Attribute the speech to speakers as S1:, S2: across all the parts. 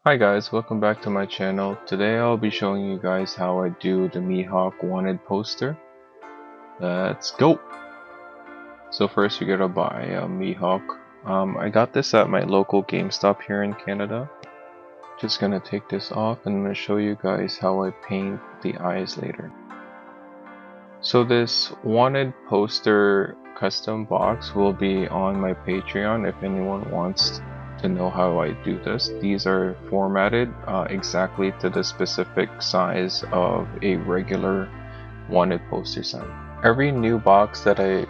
S1: Hi guys, welcome back to my channel. Today I'll be showing you guys how I do the Mihawk wanted poster. Let's go! So first you gotta buy a Mihawk. I got this at my local GameStop here in Canada. Just gonna take this off and I'm gonna show you guys how I paint the eyes later. So this wanted poster custom box will be on my Patreon if anyone wants to know how I do this. These are formatted exactly to the specific size of a regular wanted poster size. Every new box that I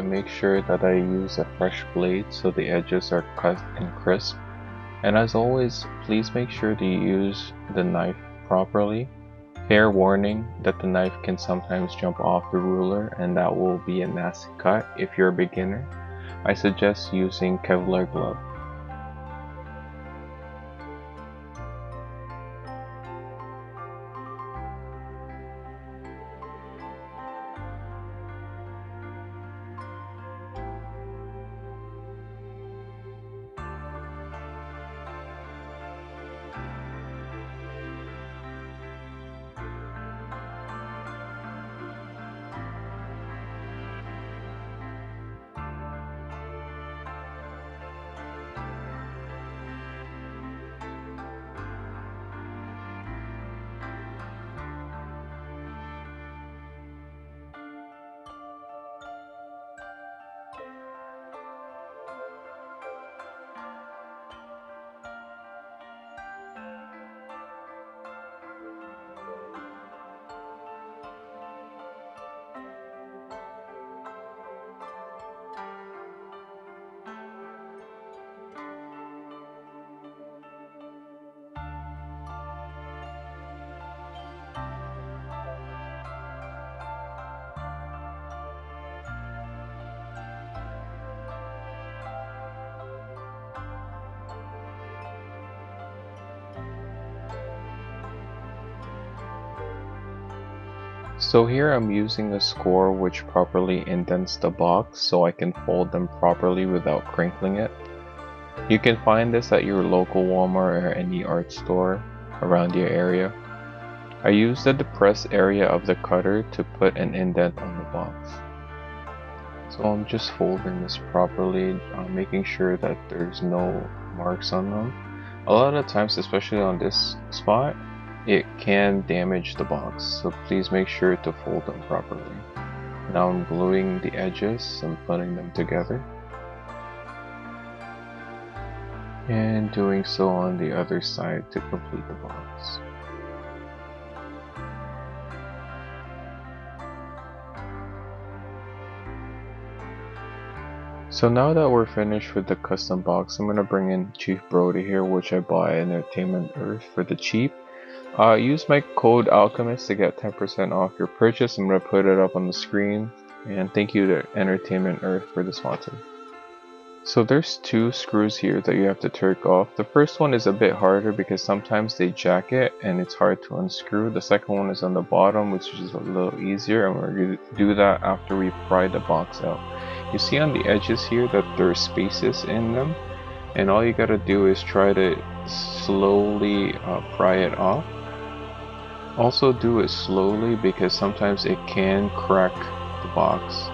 S1: make sure that I use a fresh blade so the edges are cut and crisp. And as always, please make sure to use the knife properly. Fair warning that the knife can sometimes jump off the ruler and that will be a nasty cut. If you're a beginner, I suggest using Kevlar glove. So here I'm using a score which properly indents the box so I can fold them properly without crinkling it. You can find this at your local Walmart or any art store around your area. I use the depressed area of the cutter to put an indent on the box. So I'm just folding this properly, making sure that there's no marks on them. A lot of times, especially on this spot, it can damage the box, so please make sure to fold them properly. Now I'm gluing the edges and putting them together. And doing so on the other side to complete the box. So now that we're finished with the custom box, I'm going to bring in Chief Brody here, which I bought at Entertainment Earth for the cheap. Use my code Alchemist to get 10% off your purchase. I'm going to put it up on the screen. And thank you to Entertainment Earth for the sponsor. So there's two screws here that you have to turn off. The first one is a bit harder because sometimes they jack it and it's hard to unscrew. The second one is on the bottom, which is a little easier, and we're going to do that after we pry the box out. You see on the edges here that there are spaces in them, and all you gotta do is try to slowly pry it off. Also do it slowly because sometimes it can crack the box.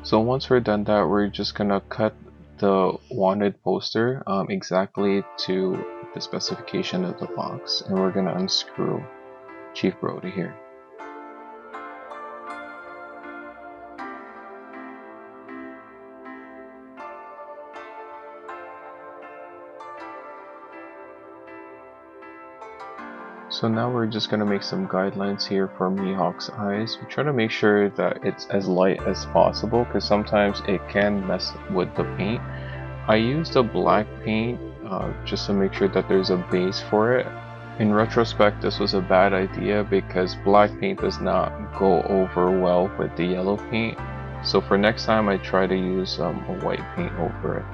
S1: So once we're done that, we're just gonna cut the wanted poster exactly to the specification of the box, and we're gonna unscrew Chief Brody here. So now we're just gonna make some guidelines here for Mihawk's eyes. We try to make sure that it's as light as possible because sometimes it can mess with the paint. I used a black paint just to make sure that there's a base for it. In retrospect, this was a bad idea because black paint does not go over well with the yellow paint. So for next time, I try to use a white paint over it.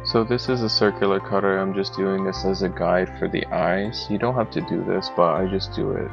S1: So this is a circular cutter. I'm just doing this as a guide for the eyes. You don't have to do this, but I just do it.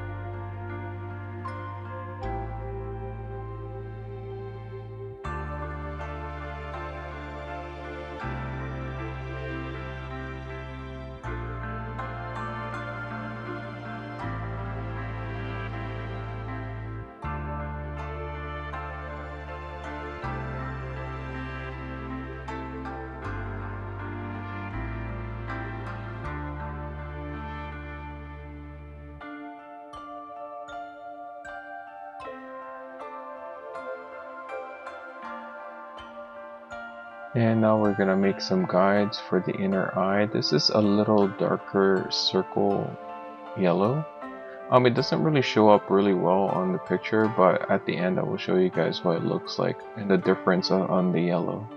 S1: And now we're gonna make some guides for the inner eye. This is a little darker circle yellow. It doesn't really show up really well on the picture, but at the end I will show you guys what it looks like and the difference on the yellow.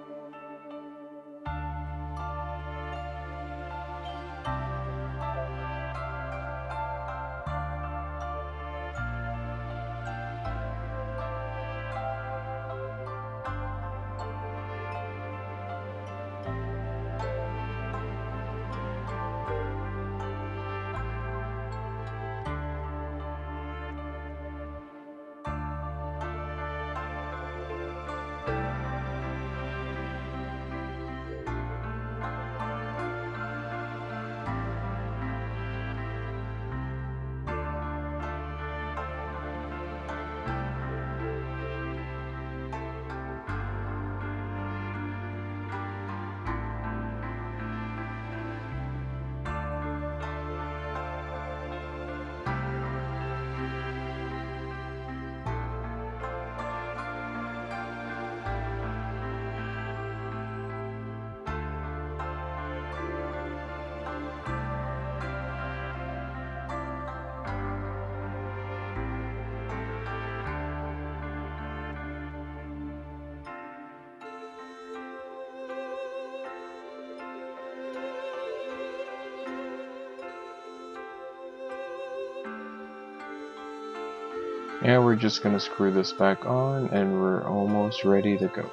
S1: And we're just gonna screw this back on and we're almost ready to go.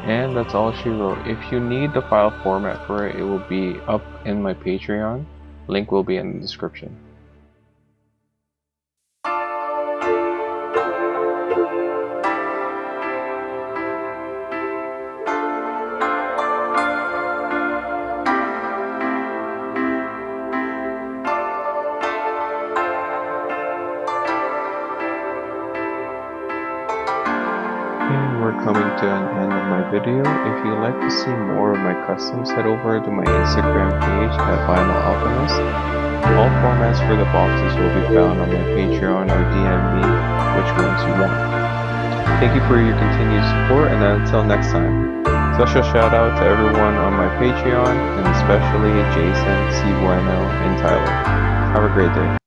S1: And that's all she wrote. If you need the file format for it, it will be up in my Patreon. Link will be in the description. And we're coming to an end of my video. If you'd like to see more of my customs, head over to my Instagram page at Vinyl Alchemist. All formats for the boxes will be found on my Patreon or DM me which ones you want. Thank you for your continued support, and until next time. Special shout out to everyone on my Patreon, and especially Jason, C. Bueno, and Tyler. Have a great day.